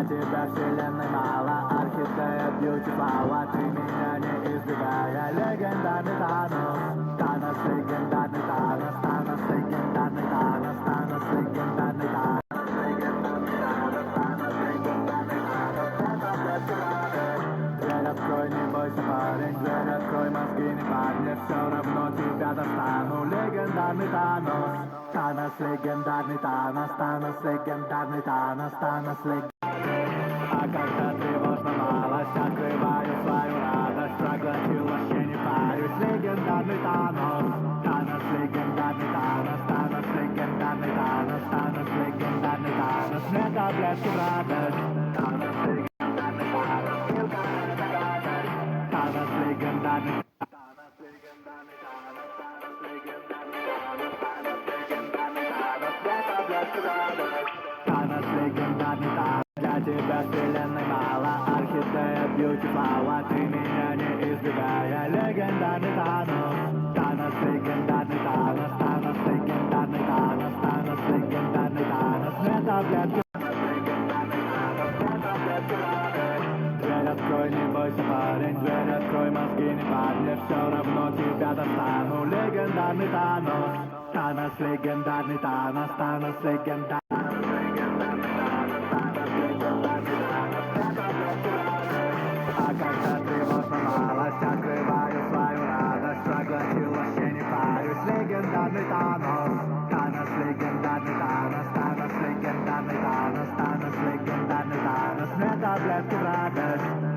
тебя вселенной мало, орхидея бьюти слава. Ты меня не избегай, я легендарный Танос. Танос, легендарный Танос, Танос, легендарный Танос, Танос, легендарный Танос. Дверь открой, не бойся, парень, дверь открой, мозги не паднешь, все равно тебя достану. Легендарный Танос, Танос, легендарный Танос, Танос, легендарный Танос, Танос, легендарный. А когда тревожно малость, открываю свою радость, проглотил, вообще не парюсь. Легендарный Танос, Танос, легендарный Танос, Танос, легендарный Танос, Танос, легендарный Танос. Мне таблетки в радость, Танос, легендарный Танос, Танос, легендарный Танос, легендарный Танос, Танос, легендарный Танос, Танос, легендарный Танос. Мне таблетки в радость, Танос, легендарный Танос. Для тебя вселенной мало, орхидея бьюти слава. Ты меня не избегай, я легендарный Танос. Танос, легендарный Танос, Танос, легендарный Танос, Танос, легендарный Танос. Мне таблетки, легендарный Танос, мне таблетки радость. Дверь открой, не бойся, парень, дверь открой, мозги не паднешь, все равно тебя достану. Легендарный Танос, Танос, легендарный Танос, Танос, легендарный. А когда тревожно малость, открываю свою радость, проглотил, вообще не парюсь. Легендарный Танос, Танос, легендарный Танос, Танос, легендарный Танос, Танос, легендарный Танос. Мне таблетки в радость.